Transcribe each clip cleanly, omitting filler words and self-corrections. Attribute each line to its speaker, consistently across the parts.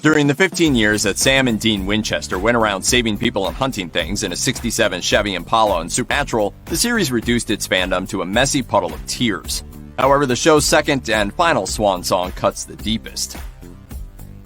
Speaker 1: During the 15 years that Sam and Dean Winchester went around saving people and hunting things in a 67 Chevy Impala and Supernatural, the series reduced its fandom to a messy puddle of tears. However, the show's second and final swan song cuts the deepest.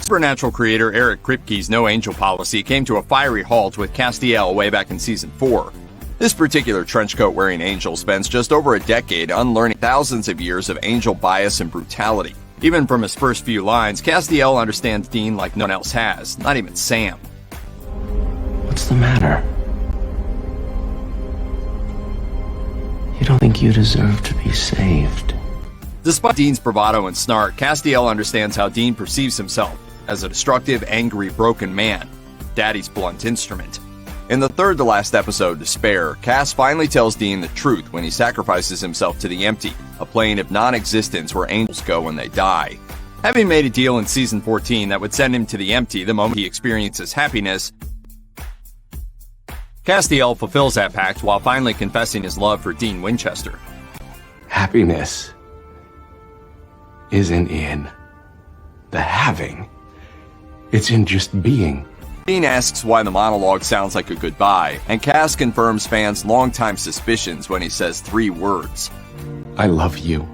Speaker 1: Supernatural creator Eric Kripke's no angel policy came to a fiery halt with Castiel way back in Season 4. This particular trenchcoat-wearing angel spends just over a decade unlearning thousands of years of angel bias and brutality. Even from his first few lines, Castiel understands Dean like no one else has, not even Sam.
Speaker 2: What's the matter? You don't think you deserve to be saved?
Speaker 1: Despite Dean's bravado and snark, Castiel understands how Dean perceives himself, as a destructive, angry, broken man, Daddy's blunt instrument. In the third-to-last episode, Despair, Cass finally tells Dean the truth when he sacrifices himself to the empty, a plane of non-existence where angels go when they die. Having made a deal in Season 14 that would send him to the empty the moment he experiences happiness, Castiel fulfills that pact while finally confessing his love for Dean Winchester.
Speaker 2: Happiness isn't in the having. It's in just being.
Speaker 1: Dean asks why the monologue sounds like a goodbye, and Cass confirms fans' longtime suspicions when he says 3 words.
Speaker 2: I love you.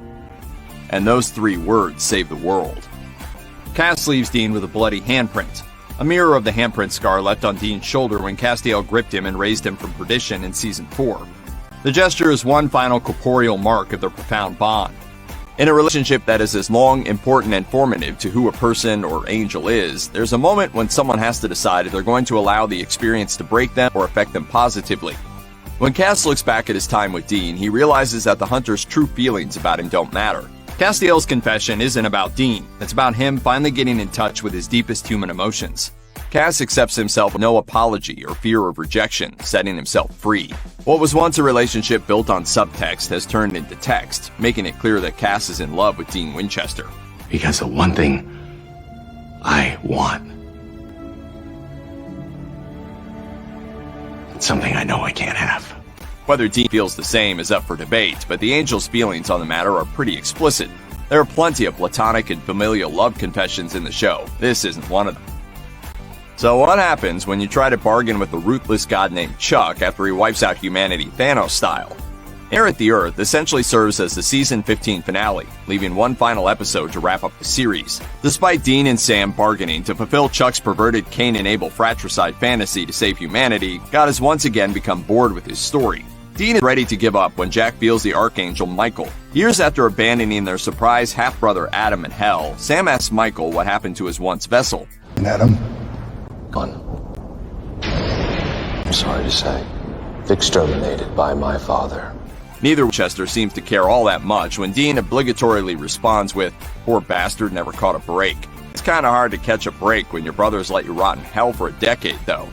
Speaker 1: And those 3 words save the world. Cass leaves Dean with a bloody handprint, a mirror of the handprint scar left on Dean's shoulder when Castiel gripped him and raised him from perdition in Season 4. The gesture is one final corporeal mark of their profound bond. In a relationship that is as long, important, and formative to who a person or angel is, there's a moment when someone has to decide if they're going to allow the experience to break them or affect them positively. When Cass looks back at his time with Dean, he realizes that the hunter's true feelings about him don't matter. Castiel's confession isn't about Dean, it's about him finally getting in touch with his deepest human emotions. Cass accepts himself with no apology or fear of rejection, setting himself free. What was once a relationship built on subtext has turned into text, making it clear that Cass is in love with Dean Winchester.
Speaker 2: Because the one thing I want, it's something I know I can't have.
Speaker 1: Whether Dean feels the same is up for debate, but the angel's feelings on the matter are pretty explicit. There are plenty of platonic and familial love confessions in the show. This isn't one of them. So what happens when you try to bargain with a ruthless god named Chuck after he wipes out humanity Thanos style? Air at the Earth essentially serves as the Season 15 finale, leaving one final episode to wrap up the series. Despite Dean and Sam bargaining to fulfill Chuck's perverted Cain and Abel fratricide fantasy to save humanity, God has once again become bored with his story. Dean is ready to give up when Jack feels the Archangel Michael. Years after abandoning their surprise half-brother Adam in hell, Sam asks Michael what happened to his once vessel.
Speaker 3: Adam?
Speaker 4: Gone. I'm sorry to say, exterminated by my father.
Speaker 1: Neither Winchester seems to care all that much when Dean obligatorily responds with, "Poor bastard never caught a break." It's kinda hard to catch a break when your brothers let you rot in hell for a decade, though.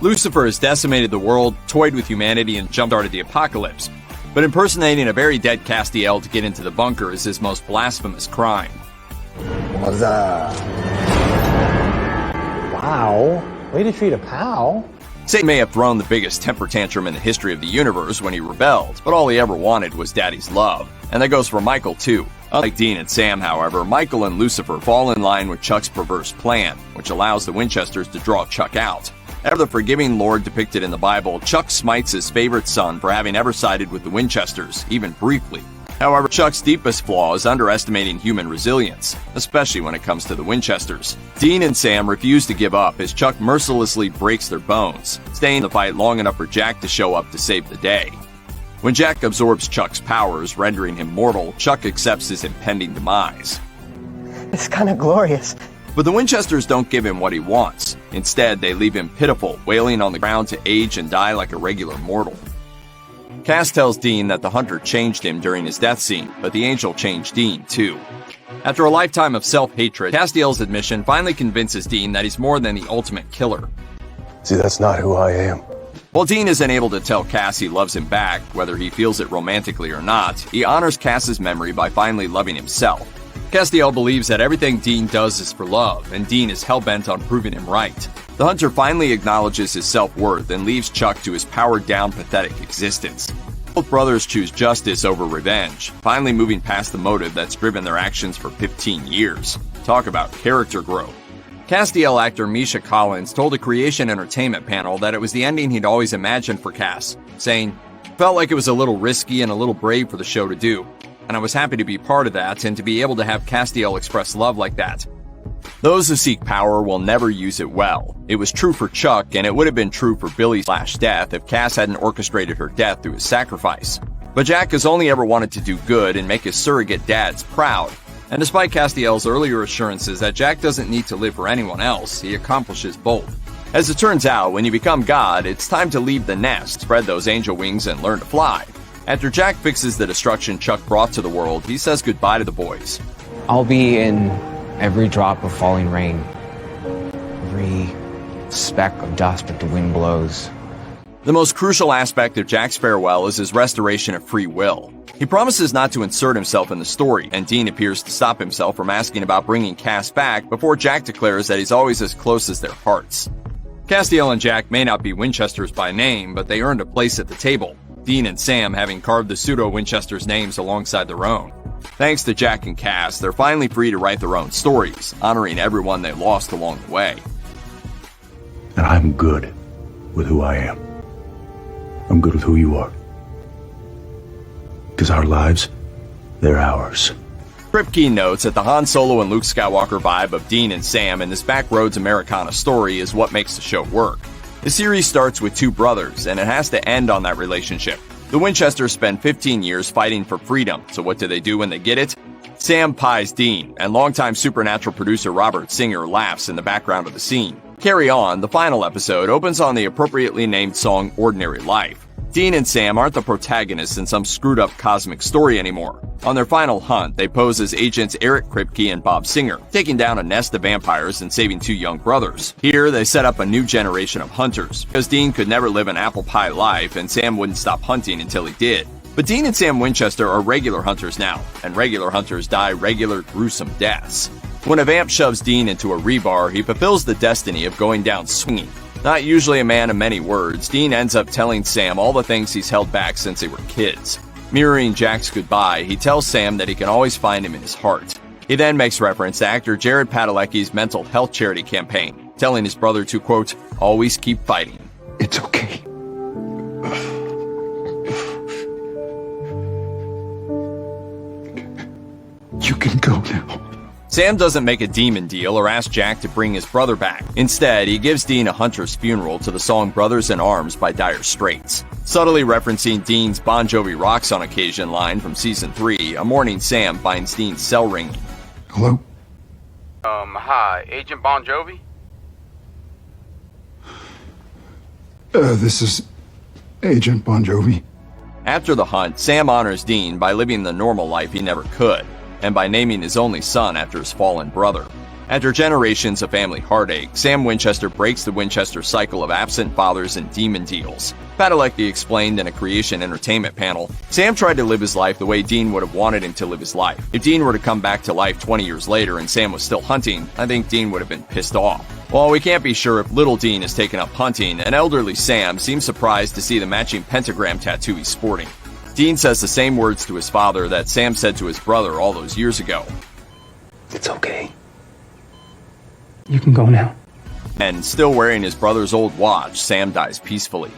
Speaker 1: Lucifer has decimated the world, toyed with humanity, and jump-started the apocalypse. But impersonating a very dead Castiel to get into the bunker is his most blasphemous crime.
Speaker 3: What's up? Wow, way to treat a pal.
Speaker 1: Satan may have thrown the biggest temper tantrum in the history of the universe when he rebelled, but all he ever wanted was Daddy's love. And that goes for Michael, too. Unlike Dean and Sam, however, Michael and Lucifer fall in line with Chuck's perverse plan, which allows the Winchesters to draw Chuck out. Ever the forgiving Lord depicted in the Bible, Chuck smites his favorite son for having ever sided with the Winchesters, even briefly. However, Chuck's deepest flaw is underestimating human resilience, especially when it comes to the Winchesters. Dean and Sam refuse to give up as Chuck mercilessly breaks their bones, staying in the fight long enough for Jack to show up to save the day. When Jack absorbs Chuck's powers, rendering him mortal, Chuck accepts his impending demise.
Speaker 5: It's kind of glorious.
Speaker 1: But the Winchesters don't give him what he wants. Instead, they leave him pitiful, wailing on the ground to age and die like a regular mortal. Cass tells Dean that the hunter changed him during his death scene, but the angel changed Dean, too. After a lifetime of self-hatred, Castiel's admission finally convinces Dean that he's more than the ultimate killer.
Speaker 4: See, that's not who I am.
Speaker 1: While Dean isn't able to tell Cass he loves him back, whether he feels it romantically or not, he honors Cass's memory by finally loving himself. Castiel believes that everything Dean does is for love, and Dean is hell-bent on proving him right. The hunter finally acknowledges his self-worth and leaves Chuck to his powered-down, pathetic existence. Both brothers choose justice over revenge, finally moving past the motive that's driven their actions for 15 years. Talk about character growth. Castiel actor Misha Collins told a Creation Entertainment panel that it was the ending he'd always imagined for Cass, saying, "Felt like it was a little risky and a little brave for the show to do, and I was happy to be part of that and to be able to have Castiel express love like that. Those who seek power will never use it well. It was true for Chuck, and it would have been true for Billy's death if Cass hadn't orchestrated her death through his sacrifice. But Jack has only ever wanted to do good and make his surrogate dads proud. And despite Castiel's earlier assurances that Jack doesn't need to live for anyone else, he accomplishes both. As it turns out, when you become God, it's time to leave the nest, spread those angel wings, and learn to fly. After Jack fixes the destruction Chuck brought to the world, he says goodbye to the boys.
Speaker 6: I'll be in every drop of falling rain, every speck of dust that the wind blows.
Speaker 1: The most crucial aspect of Jack's farewell is his restoration of free will. He promises not to insert himself in the story, and Dean appears to stop himself from asking about bringing Cass back before Jack declares that he's always as close as their hearts. Castiel and Jack may not be Winchesters by name, but they earned a place at the table, Dean and Sam having carved the pseudo-Winchesters' names alongside their own. Thanks to Jack and Cass, they're finally free to write their own stories, honoring everyone they lost along the way.
Speaker 2: And I'm good with who I am. I'm good with who you are. Because our lives, they're ours.
Speaker 1: Kripke notes that the Han Solo and Luke Skywalker vibe of Dean and Sam in this backroads Americana story is what makes the show work. The series starts with two brothers, and it has to end on that relationship. The Winchesters spend 15 years fighting for freedom, so what do they do when they get it? Sam pies Dean, and longtime Supernatural producer Robert Singer laughs in the background of the scene. Carry On, the final episode, opens on the appropriately named song Ordinary Life. Dean and Sam aren't the protagonists in some screwed-up cosmic story anymore. On their final hunt, they pose as agents Eric Kripke and Bob Singer, taking down a nest of vampires and saving two young brothers. Here, they set up a new generation of hunters, because Dean could never live an apple pie life and Sam wouldn't stop hunting until he did. But Dean and Sam Winchester are regular hunters now, and regular hunters die regular, gruesome deaths. When a vamp shoves Dean into a rebar, he fulfills the destiny of going down swinging. Not usually a man of many words, Dean ends up telling Sam all the things he's held back since they were kids. Mirroring Jack's goodbye, he tells Sam that he can always find him in his heart. He then makes reference to actor Jared Padalecki's mental health charity campaign, telling his brother to, quote, always keep fighting.
Speaker 2: It's okay. You can go now.
Speaker 1: Sam doesn't make a demon deal or ask Jack to bring his brother back. Instead, he gives Dean a hunter's funeral to the song Brothers in Arms by Dire Straits. Subtly referencing Dean's Bon Jovi Rocks on Occasion line from Season 3, a morning Sam finds Dean's cell ringing.
Speaker 2: Hello?
Speaker 7: Hi, Agent Bon Jovi?
Speaker 2: This is Agent Bon Jovi.
Speaker 1: After the hunt, Sam honors Dean by living the normal life he never could, and by naming his only son after his fallen brother. After generations of family heartache, Sam Winchester breaks the Winchester cycle of absent fathers and demon deals. Padalecki explained in a Creation Entertainment panel, Sam tried to live his life the way Dean would have wanted him to live his life. If Dean were to come back to life 20 years later and Sam was still hunting, I think Dean would have been pissed off. While we can't be sure if little Dean has taken up hunting, an elderly Sam seems surprised to see the matching pentagram tattoo he's sporting. Dean says the same words to his father that Sam said to his brother all those years ago.
Speaker 2: It's okay.
Speaker 6: You can go now.
Speaker 1: And still wearing his brother's old watch, Sam dies peacefully.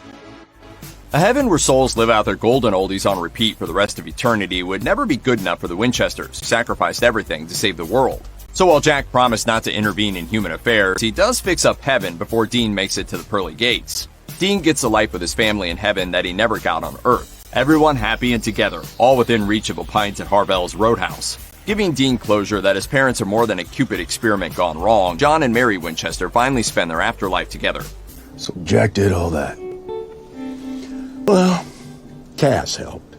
Speaker 1: A heaven where souls live out their golden oldies on repeat for the rest of eternity would never be good enough for the Winchesters, who sacrificed everything to save the world. So while Jack promised not to intervene in human affairs, he does fix up heaven before Dean makes it to the pearly gates. Dean gets a life with his family in heaven that he never got on Earth. Everyone happy and together, all within reach of a pint at Harvell's Roadhouse. Giving Dean closure that his parents are more than a Cupid experiment gone wrong, John and Mary Winchester finally spend their afterlife together.
Speaker 3: So Jack did all that. Well, Cass helped.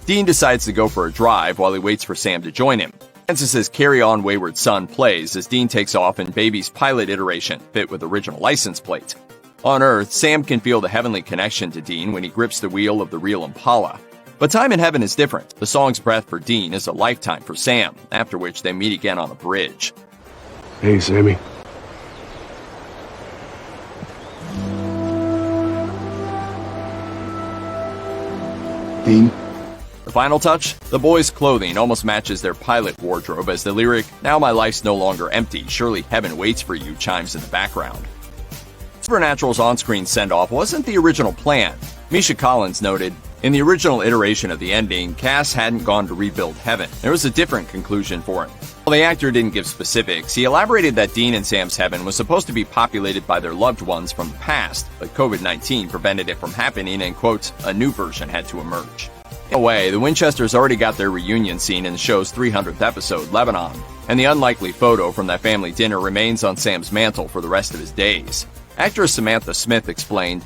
Speaker 1: Dean decides to go for a drive while he waits for Sam to join him. Francis's Carry On Wayward Son plays as Dean takes off in Baby's pilot iteration, fit with original license plate. On Earth, Sam can feel the heavenly connection to Dean when he grips the wheel of the real Impala. But time in heaven is different. The song's breath for Dean is a lifetime for Sam, after which they meet again on a bridge.
Speaker 2: Hey, Sammy.
Speaker 3: Dean?
Speaker 1: The final touch? The boys' clothing almost matches their pilot wardrobe as the lyric, "Now my life's no longer empty, surely heaven waits for you," chimes in the background. Supernatural's on-screen send-off wasn't the original plan. Misha Collins noted, "In the original iteration of the ending, Cass hadn't gone to rebuild heaven. There was a different conclusion for him." While the actor didn't give specifics, he elaborated that Dean and Sam's heaven was supposed to be populated by their loved ones from the past, but COVID-19 prevented it from happening and, quote, "a new version had to emerge." In a way, the Winchesters already got their reunion scene in the show's 300th episode, Lebanon, and the unlikely photo from that family dinner remains on Sam's mantle for the rest of his days. Actress Samantha Smith explained,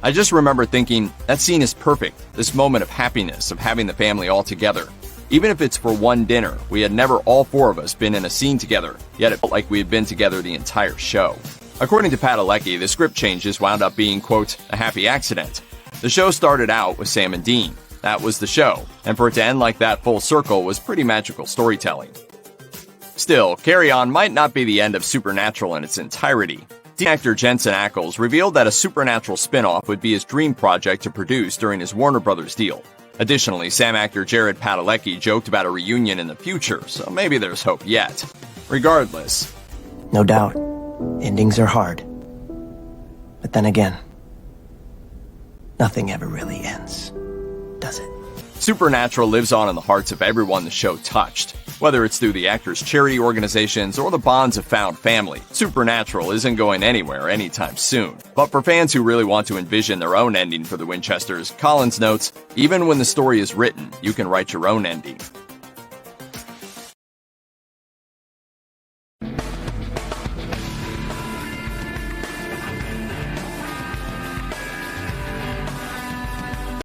Speaker 1: "I just remember thinking, that scene is perfect, this moment of happiness, of having the family all together. Even if it's for one dinner, we had never all four of us been in a scene together, yet it felt like we had been together the entire show." According to Padalecki, the script changes wound up being, quote, "a happy accident." The show started out with Sam and Dean. That was the show, and for it to end like that full circle was pretty magical storytelling. Still, Carry On might not be the end of Supernatural in its entirety. Teen actor Jensen Ackles revealed that a Supernatural spin-off would be his dream project to produce during his Warner Brothers deal. Additionally, Sam actor Jared Padalecki joked about a reunion in the future, so maybe there's hope yet. Regardless,
Speaker 5: No doubt, endings are hard. But then again, nothing ever really ends, does it?
Speaker 1: Supernatural lives on in the hearts of everyone the show touched. Whether it's through the actors' charity organizations or the bonds of found family, Supernatural isn't going anywhere anytime soon. But for fans who really want to envision their own ending for the Winchesters, Collins notes, "Even when the story is written, you can write your own ending."